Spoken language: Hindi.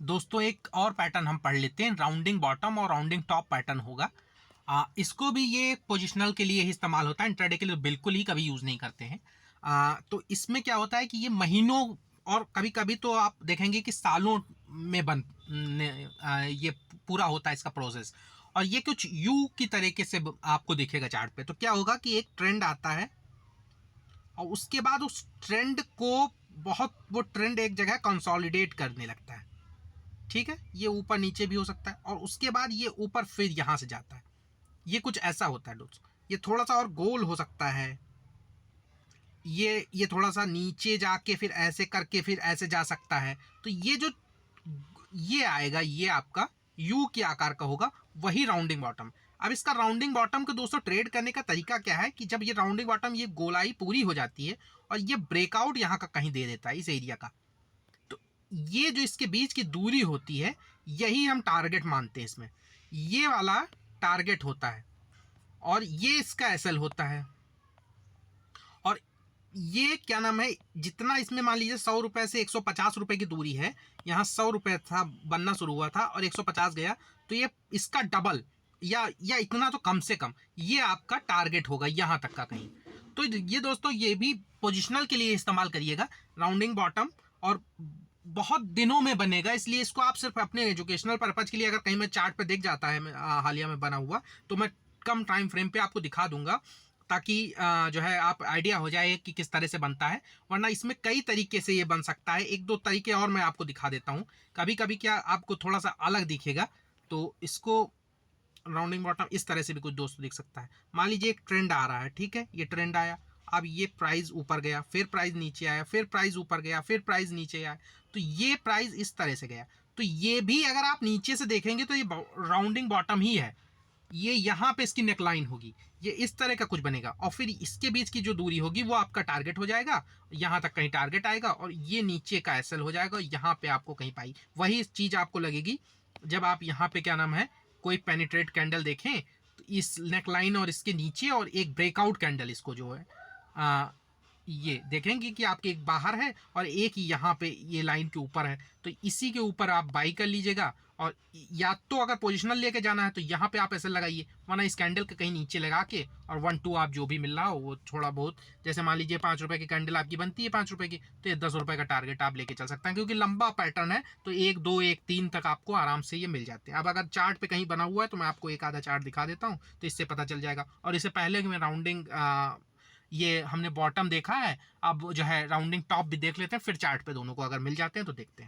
दोस्तों एक और पैटर्न हम पढ़ लेते हैं, राउंडिंग बॉटम और राउंडिंग टॉप पैटर्न होगा। इसको भी ये पोजिशनल के लिए ही इस्तेमाल होता है, इंट्राडे के लिए बिल्कुल ही कभी यूज़ नहीं करते हैं। तो इसमें क्या होता है कि ये महीनों और कभी कभी तो आप देखेंगे कि सालों में ये पूरा होता है इसका प्रोसेस। और ये कुछ यू की तरीके से आपको दिखेगा चार्ट पे। तो क्या होगा कि एक ट्रेंड आता है और उसके बाद उस ट्रेंड को वो ट्रेंड एक जगह कंसोलिडेट करने लगता है। ठीक है, ये ऊपर नीचे भी हो सकता है और उसके बाद ये ऊपर फिर यहां से जाता है। ये कुछ ऐसा होता है दोस्तों। ये थोड़ा सा और गोल हो सकता है, ये थोड़ा सा नीचे जाके फिर ऐसे करके फिर ऐसे जा सकता है। तो ये जो ये आएगा, ये आपका यू के आकार का होगा, वही राउंडिंग बॉटम। अब इसका राउंडिंग बॉटम को दोस्तों ट्रेड करने का तरीका क्या है कि जब ये राउंडिंग बॉटम ये गोलाई पूरी हो जाती है और ये ब्रेकआउट यहाँ का कहीं दे देता है इस एरिया का, तो ये जो इसके बीच की दूरी होती है यही हम टारगेट मानते हैं इसमें। ये वाला टारगेट होता है और ये इसका एसएल होता है। और ये क्या नाम है, जितना इसमें मान लीजिए 100 रुपए से 150 रुपए की दूरी है, यहाँ 100 रुपए था बनना शुरू हुआ था और 150 गया, तो ये इसका डबल या इतना तो कम से कम ये आपका टारगेट होगा यहाँ तक का कहीं। तो ये दोस्तों ये भी पोजिशनल के लिए इस्तेमाल करिएगा राउंडिंग बॉटम, और बहुत दिनों में बनेगा, इसलिए इसको आप सिर्फ अपने एजुकेशनल पर्पज के लिए अगर कहीं में चार्ट पे दिख जाता है हालिया में बना हुआ, तो मैं कम टाइम फ्रेम पे आपको दिखा दूंगा ताकि जो है आप आइडिया हो जाए कि किस तरह से बनता है। वरना इसमें कई तरीके से ये बन सकता है, एक दो तरीके और मैं आपको दिखा देता हूँ। कभी कभी क्या आपको थोड़ा सा अलग दिखेगा, तो इसको राउंडिंग बॉटम इस तरह से भी कुछ दोस्त दिख सकता है। मान लीजिए एक ट्रेंड आ रहा है, ठीक है, ये ट्रेंड आया, अब ये प्राइस ऊपर गया, फिर प्राइस नीचे आया, फिर प्राइस ऊपर गया, फिर प्राइस नीचे आया, तो ये प्राइस इस तरह से गया। तो ये भी अगर आप नीचे से देखेंगे तो ये राउंडिंग बॉटम ही है। ये यहाँ पे इसकी नेकलाइन होगी, ये इस तरह का कुछ बनेगा और फिर इसके बीच की जो दूरी होगी वो आपका टारगेट हो जाएगा, यहाँ तक कहीं टारगेट आएगा और ये नीचे का एसएल हो जाएगा, यहाँ पे आपको कहीं पाई वही चीज़ आपको लगेगी जब आप यहाँ पे क्या नाम है कोई पेनिट्रेट कैंडल देखें, तो इस नेकलाइन और इसके नीचे और एक ब्रेकआउट कैंडल इसको जो है ये देखेंगे कि आपके एक बाहर है और एक यहाँ पे ये लाइन के ऊपर है, तो इसी के ऊपर आप बाई कर लीजिएगा। और या तो अगर पोजिशनल लेके जाना है तो यहाँ पे आप ऐसे लगाइए, वरना इस कैंडल के कहीं नीचे लगा के और 1 2 आप जो भी मिल रहा हो वो थोड़ा बहुत, जैसे मान लीजिए 5 रुपए की कैंडल आपकी बनती है 5 रुपए की, तो ये 10 रुपए का टारगेट आप लेके चल सकते हैं, क्योंकि लंबा पैटर्न है तो 1 2 1 3 तक आपको आराम से ये मिल जाते हैं। अब अगर चार्ट पे कहीं बना हुआ है तो मैं आपको एक आधा चार्ट दिखा देता हूँ, तो इससे पता चल जाएगा। और इससे पहले कि मैं राउंडिंग ये हमने बॉटम देखा है, अब जो है राउंडिंग टॉप भी देख लेते हैं, फिर चार्ट पे दोनों को अगर मिल जाते हैं तो देखते हैं।